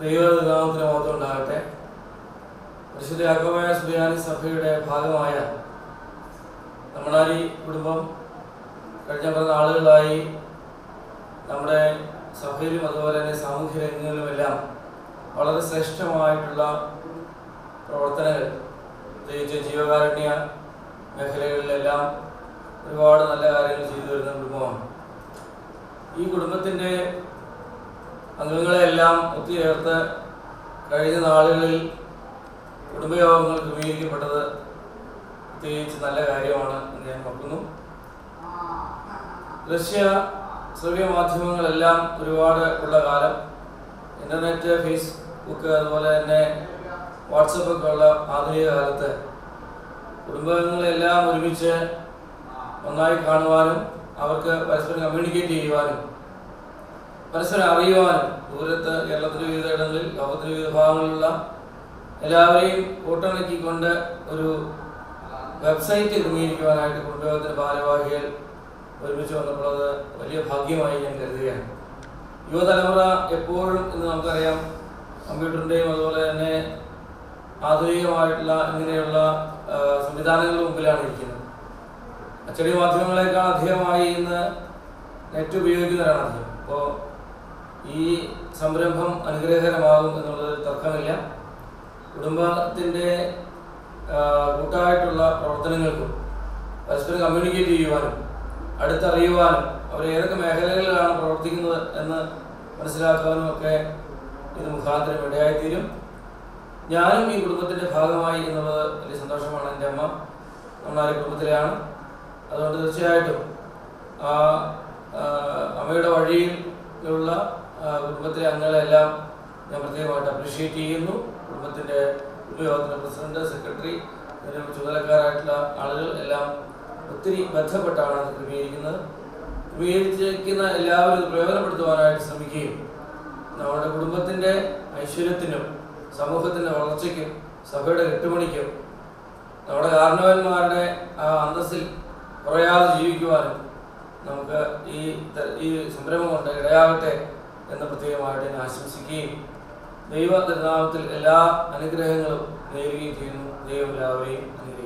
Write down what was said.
ദൈവനാമത്തിന് മഹത്വം ഉണ്ടാകട്ടെ. പരിശുദ്ധ യാക്കോബായ സുറിയാനി സഭയുടെ ഭാഗമായ നമ്മളാരി കുടുംബം കഴിഞ്ഞ കുറേ നാളുകളായി നമ്മുടെ സഭയിലും അതുപോലെ തന്നെ സാമൂഹ്യ രംഗങ്ങളിലുമെല്ലാം വളരെ ശ്രേഷ്ഠമായിട്ടുള്ള പ്രവർത്തനങ്ങൾ, പ്രത്യേകിച്ച് ജീവകാരുണ്യ മേഖലകളിലെല്ലാം ഒരുപാട് നല്ല കാര്യങ്ങൾ ചെയ്തു വരുന്ന കുടുംബമാണ്. ഈ കുടുംബത്തിൻ്റെ അംഗങ്ങളെല്ലാം ഒത്തുചേർത്ത് കഴിഞ്ഞ നാളുകളിൽ കുടുംബയോഗങ്ങൾ ക്രമീകരിക്കപ്പെട്ടത് പ്രത്യേകിച്ച് നല്ല കാര്യമാണ് എന്ന് ഞാൻ നോക്കുന്നു. ദൃശ്യ ശ്രവ്യ മാധ്യമങ്ങളെല്ലാം ഒരുപാട് ഉള്ള കാലം, ഇൻ്റർനെറ്റ്, ഫേസ്ബുക്ക്, അതുപോലെ തന്നെ വാട്സപ്പൊക്കെ ഉള്ള ആധുനിക കാലത്ത് കുടുംബങ്ങളെല്ലാം ഒരുമിച്ച് ഒന്നായി കാണുവാനും അവർക്ക് പരസ്പരം കമ്മ്യൂണിക്കേറ്റ് ചെയ്യുവാനും പരസ്പരം അറിയുവാനും ദൂരത്ത് കേരളത്തിൻ്റെ വിവിധ ഇടങ്ങളിൽ ലോകത്തിൻ്റെ വിവിധ ഭാഗങ്ങളിലുള്ള എല്ലാവരെയും കൂട്ടിണക്കിക്കൊണ്ട് ഒരു വെബ്സൈറ്റ് ക്രമീകരിക്കുവാനായിട്ട് കുടുംബയോഗത്തിൻ്റെ ഭാരവാഹികൾ ഒരുമിച്ച് വന്നപ്പോൾ അത് വലിയ ഭാഗ്യമായി ഞാൻ കരുതുകയാണ്. യുവതലമുറ എപ്പോഴും ഇന്ന് നമുക്കറിയാം കമ്പ്യൂട്ടറിൻ്റെയും അതുപോലെ തന്നെ ആധുനികമായിട്ടുള്ള ഇങ്ങനെയുള്ള സംവിധാനങ്ങളുടെ മുമ്പിലാണ് ഇരിക്കുന്നത്. അച്ചടി മാധ്യമങ്ങളെക്കാൾ അധികമായി ഇന്ന് നെറ്റ് ഉപയോഗിക്കുന്നവരാണ് അധികം. അപ്പോൾ ഈ സംരംഭം അനുഗ്രഹകരമാകും എന്നുള്ളത് തർക്കമില്ല. കുടുംബത്തിൻ്റെ കൂട്ടായിട്ടുള്ള പ്രവർത്തനങ്ങൾക്കും പരസ്പരം കമ്മ്യൂണിക്കേറ്റ് ചെയ്യുവാനും അടുത്തറിയുവാനും അവർ ഏതൊക്കെ മേഖലകളിലാണ് പ്രവർത്തിക്കുന്നത് എന്ന് മനസ്സിലാക്കാനും ഒക്കെ ഇത് മുഖാന്തരം ഇടയായിത്തീരും. ഞാനും ഈ കുടുംബത്തിൻ്റെ ഭാഗമായി എന്നുള്ളത് വലിയ സന്തോഷമാണ്. എൻ്റെ അമ്മ നമ്മളാരി കുടുംബത്തിലെയാണ്. അതുകൊണ്ട് തീർച്ചയായിട്ടും ആ അമ്മയുടെ വഴിയിലുള്ള കുടുംബത്തിലെ അംഗങ്ങളെല്ലാം ഞാൻ പ്രത്യേകമായിട്ട് അപ്രീഷിയേറ്റ് ചെയ്യുന്നു. കുടുംബത്തിൻ്റെ കുടുംബയോഗത്തിൻ്റെ പ്രസിഡന്റ്, സെക്രട്ടറി, ചുമതലക്കാരായിട്ടുള്ള ആളുകൾ എല്ലാം ഒത്തിരി ബന്ധപ്പെട്ടാണ് അത് ക്രമീകരിക്കുന്നത്. ക്രമീകരിച്ചിരിക്കുന്ന എല്ലാവരും ഇത് പ്രയോജനപ്പെടുത്തുവാനായിട്ട് ശ്രമിക്കുകയും നമ്മുടെ കുടുംബത്തിൻ്റെ ഐശ്വര്യത്തിനും സമൂഹത്തിൻ്റെ വളർച്ചയ്ക്കും സഭയുടെ കെട്ടുപണിക്കും നമ്മുടെ കാരണവന്മാരുടെ ആ അന്തസ്സിൽ കുറയാതെ ജീവിക്കുവാനും നമുക്ക് ഈ സംരംഭം കൊണ്ട് ഇടയാകട്ടെ എന്ന് പ്രത്യേകമായിട്ട് ഞാൻ ആശംസിക്കുകയും ദൈവ തിരുനാമത്തിൽ എല്ലാ അനുഗ്രഹങ്ങളും നേരുകയും ചെയ്യുന്നു. ദൈവം എല്ലാവരെയും അനുഗ്രഹിക്കട്ടെ.